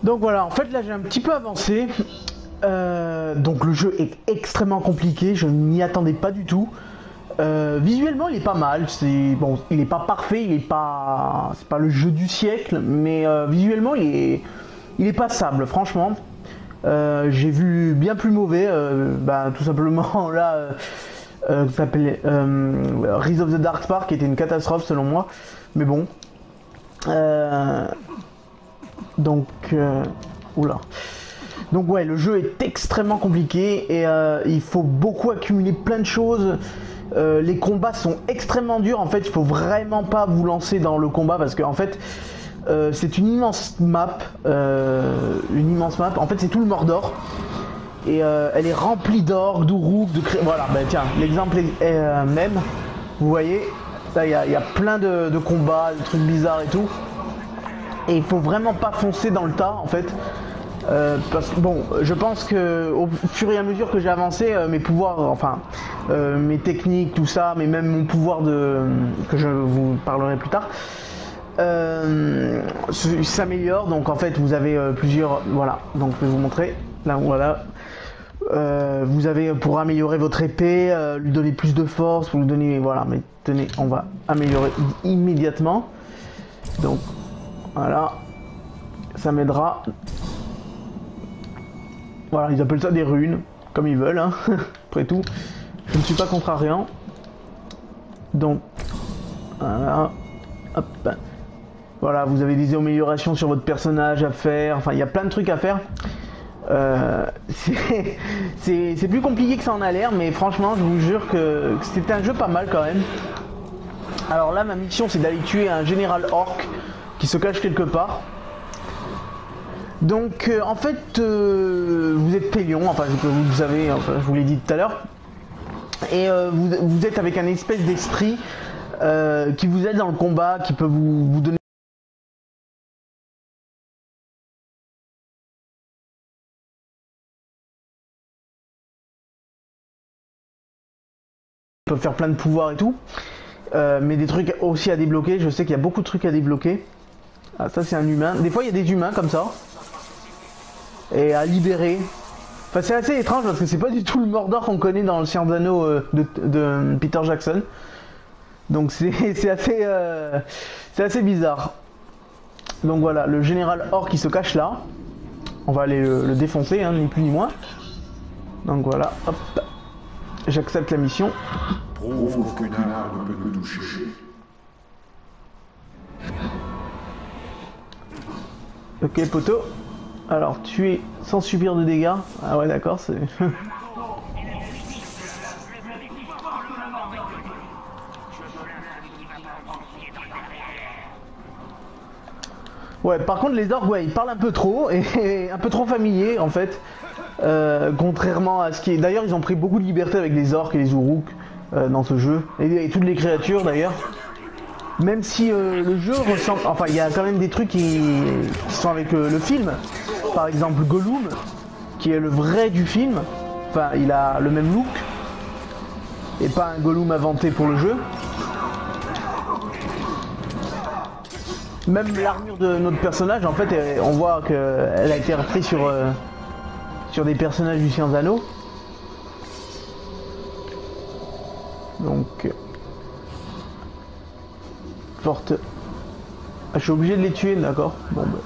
Donc voilà, en fait là j'ai un petit peu avancé. Donc le jeu est extrêmement compliqué, je n'y attendais pas du tout. Visuellement il est pas mal, c'est bon, il est pas parfait, c'est pas le jeu du siècle, mais visuellement il est passable, franchement. J'ai vu bien plus mauvais, tout simplement là, ça s'appelait Rise of the Dark Spark, qui était une catastrophe selon moi, mais bon. Donc, oula. Donc ouais, le jeu est extrêmement compliqué et il faut beaucoup accumuler plein de choses. Les combats sont extrêmement durs. En fait, il faut vraiment pas vous lancer dans le combat parce que en fait, c'est une immense map. En fait, c'est tout le Mordor et elle est remplie d'orques, d'Uruk, voilà. Ben tiens, l'exemple est même. Vous voyez, là, il y a plein de combats, de trucs bizarres et tout. Et il faut vraiment pas foncer dans le tas en fait. Parce que bon, je pense que au fur et à mesure que j'ai avancé, mes pouvoirs, enfin mes techniques, tout ça, mais même mon pouvoir que je vous parlerai plus tard, s'améliore. Donc en fait, vous avez plusieurs, voilà. Donc je vais vous montrer. Là, voilà. Vous avez pour améliorer votre épée, lui donner plus de force, vous lui donner, voilà. Mais tenez, on va améliorer immédiatement. Donc voilà, ça m'aidera. Voilà, ils appellent ça des runes, comme ils veulent, hein. Après tout, je ne suis pas contrariant. Donc, voilà, hop. Voilà, vous avez des améliorations sur votre personnage à faire, enfin il y a plein de trucs à faire. C'est plus compliqué que ça en a l'air, mais franchement, je vous jure que c'était un jeu pas mal quand même. Alors là, ma mission, c'est d'aller tuer un général orc qui se cache quelque part. Donc en fait vous êtes Pélion, enfin vous savez, enfin, je vous l'ai dit tout à l'heure, et vous êtes avec un espèce d'esprit qui vous aide dans le combat, qui peut vous donner peut faire plein de pouvoirs et tout, mais des trucs aussi à débloquer. Je sais qu'il y a beaucoup de trucs à débloquer. Ah, ça c'est un humain, des fois il y a des humains comme ça et à libérer. Enfin, c'est assez étrange parce que c'est pas du tout le Mordor qu'on connaît dans le Seigneur des Anneaux de Peter Jackson. Donc c'est assez bizarre. Donc voilà, le général Orc qui se cache là. On va aller le défoncer, hein, ni plus ni moins. Donc voilà, hop. J'accepte la mission. Prouve qu'aucune arme ne peut nous toucher. Ok, poteau. Alors, tuer sans subir de dégâts. Ah ouais, d'accord, c'est... Ouais, par contre, les orques, ouais, ils parlent un peu trop, et un peu trop familiers, en fait. Contrairement à ce qui est... D'ailleurs, ils ont pris beaucoup de liberté avec les orques et les Uruk dans ce jeu. Et toutes les créatures, d'ailleurs. Même si le jeu ressemble... Enfin, il y a quand même des trucs qui sont avec le film. Par exemple, Gollum, qui est le vrai du film. Enfin, il a le même look. Et pas un Gollum inventé pour le jeu. Même l'armure de notre personnage, en fait, on voit qu'elle a été reprise sur des personnages du Seigneur des Anneaux. Donc... forte. Ah, je suis obligé de les tuer, d'accord. Bon, bah.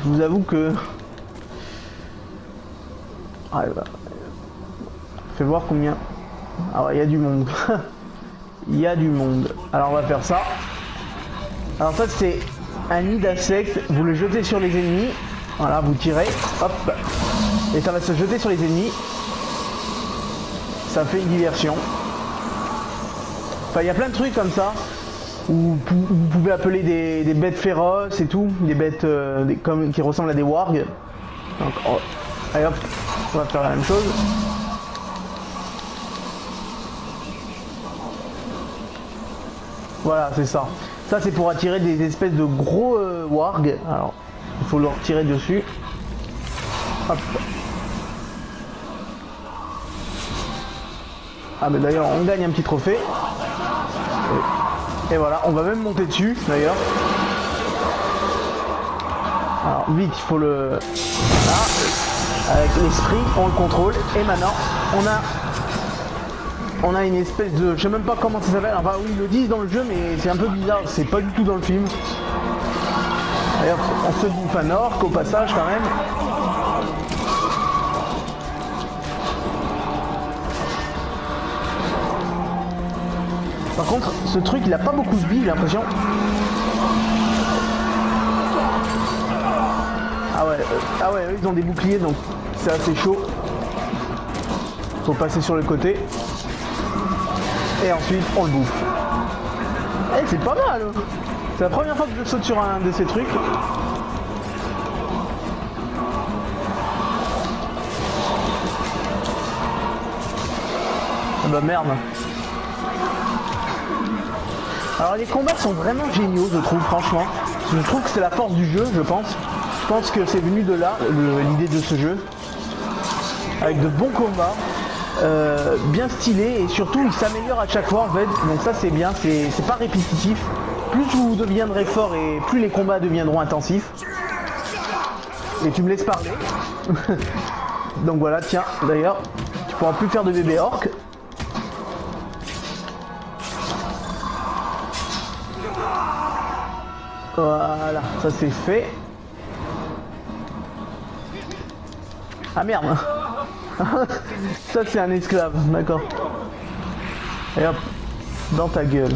Je vous avoue que... Ah, bah. Fais voir combien... Ah ouais, il y a du monde. Il y a du monde. Alors on va faire ça. Alors ça c'est un nid d'insectes. Vous le jetez sur les ennemis. Voilà, vous tirez. Hop. Et ça va se jeter sur les ennemis. Ça fait une diversion. Enfin, il y a plein de trucs comme ça. Où vous pouvez appeler des bêtes féroces et tout. Des bêtes qui ressemblent à des wargs. Donc, oh. Allez hop. On va faire la même chose. Voilà, c'est ça. Ça, c'est pour attirer des espèces de gros wargs. Alors, il faut leur tirer dessus. Hop. Ah, mais d'ailleurs, on gagne un petit trophée. Et voilà, on va même monter dessus, d'ailleurs. Alors vite, il faut le... Là, avec l'esprit, on le contrôle. Et maintenant, on a une espèce de... Je sais même pas comment ça s'appelle. Enfin, oui, ils le disent dans le jeu, mais c'est un peu bizarre. C'est pas du tout dans le film. D'ailleurs, on se bouffe un orque au passage quand même. Par contre, ce truc, il a pas beaucoup de vie, j'ai l'impression. Ah ouais, eux, ils ont des boucliers, donc c'est assez chaud. Faut passer sur le côté. Et ensuite, on le bouffe. Eh, c'est pas mal. C'est la première fois que je saute sur un de ces trucs. Ah bah merde. Alors les combats sont vraiment géniaux, je trouve, franchement. Je trouve que c'est la force du jeu, je pense. Je pense que c'est venu de là, l'idée de ce jeu. Avec de bons combats, bien stylés, et surtout il s'améliore à chaque fois en fait. Donc ça c'est bien, c'est pas répétitif. Plus vous deviendrez fort et plus les combats deviendront intensifs. Et tu me laisses parler. Donc voilà, tiens, d'ailleurs, tu pourras plus faire de bébé orc. Voilà, ça c'est fait. Ah merde. Ça c'est un esclave, d'accord. Et hop, dans ta gueule.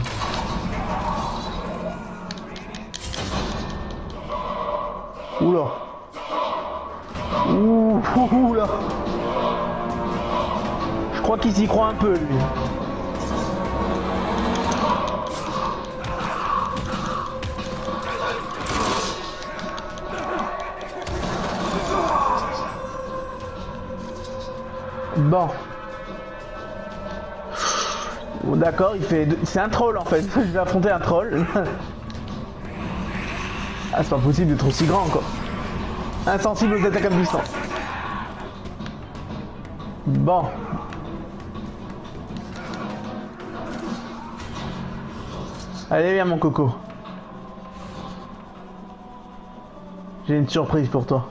Oula. Oula. Je crois qu'il s'y croit un peu lui. Bon. D'accord, il fait... C'est un troll en fait. Je vais affronter un troll. Ah, c'est pas possible d'être aussi grand quoi. Insensible aux attaques à distance. Bon. Allez, viens mon coco. J'ai une surprise pour toi.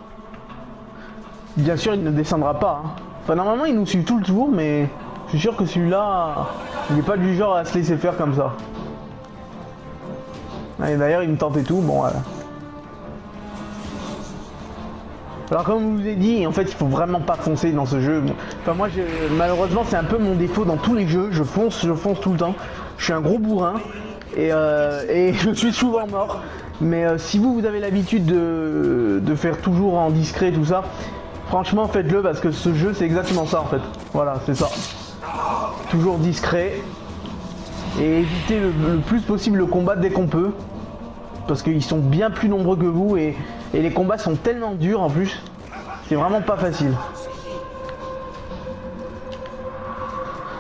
Bien sûr, il ne descendra pas. Hein. Enfin, normalement, il nous suit tout le tour, mais je suis sûr que celui-là, il n'est pas du genre à se laisser faire comme ça. Et d'ailleurs, il me tentait tout. Bon, voilà. Alors, comme je vous ai dit, en fait, il faut vraiment pas foncer dans ce jeu. Enfin, moi, malheureusement, c'est un peu mon défaut dans tous les jeux. Je fonce tout le temps. Je suis un gros bourrin et je suis souvent mort. Mais si vous avez l'habitude de faire toujours en discret tout ça, franchement faites-le parce que ce jeu c'est exactement ça en fait. Voilà, c'est ça. Toujours discret et évitez le plus possible le combat dès qu'on peut. Parce qu'ils sont bien plus nombreux que vous et les combats sont tellement durs en plus. C'est vraiment pas facile.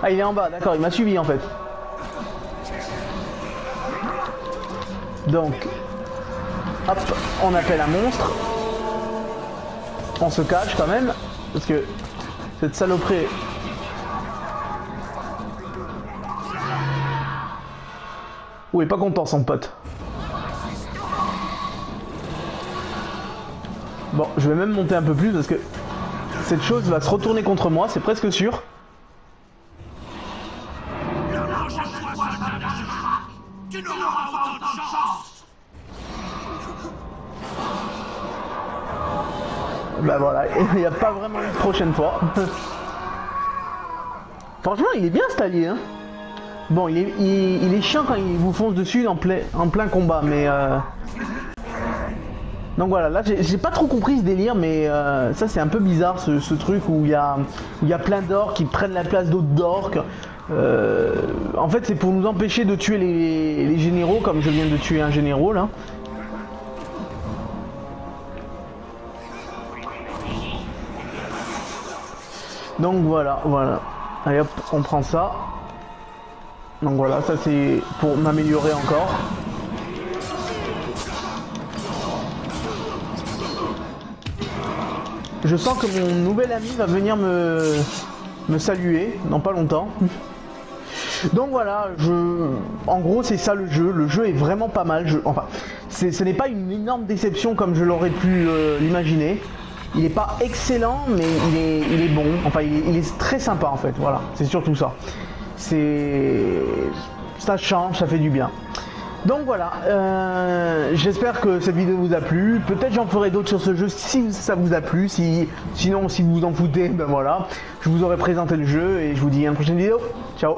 Ah, il est en bas, d'accord, il m'a suivi en fait. Donc, hop, on appelle un monstre. On se cache quand même, parce que cette saloperie... Ouh, il est pas content son pote. Bon, je vais même monter un peu plus parce que cette chose va se retourner contre moi, c'est presque sûr. Bah voilà, il n'y a pas vraiment une prochaine fois. Franchement, il est bien cet allié, hein. Bon, il est chiant quand il vous fonce dessus en plein combat, mais... Donc voilà, là j'ai pas trop compris ce délire, mais ça c'est un peu bizarre ce truc où il y a plein d'orques qui prennent la place d'autres d'orques. En fait c'est pour nous empêcher de tuer les généraux, comme je viens de tuer un général là. Donc voilà. Allez hop, on prend ça. Donc voilà, ça c'est pour m'améliorer encore. Je sens que mon nouvel ami va venir me saluer dans pas longtemps. Donc voilà, en gros c'est ça le jeu est vraiment pas mal. Enfin, ce n'est pas une énorme déception comme je l'aurais pu l'imaginer. Il n'est pas excellent, mais il est bon. Enfin, il est très sympa en fait. Voilà, c'est surtout ça. Ça change, ça fait du bien. Donc voilà, j'espère que cette vidéo vous a plu. Peut-être j'en ferai d'autres sur ce jeu si ça vous a plu. Sinon, si vous vous en foutez, ben voilà. Je vous aurais présenté le jeu et je vous dis à une prochaine vidéo. Ciao.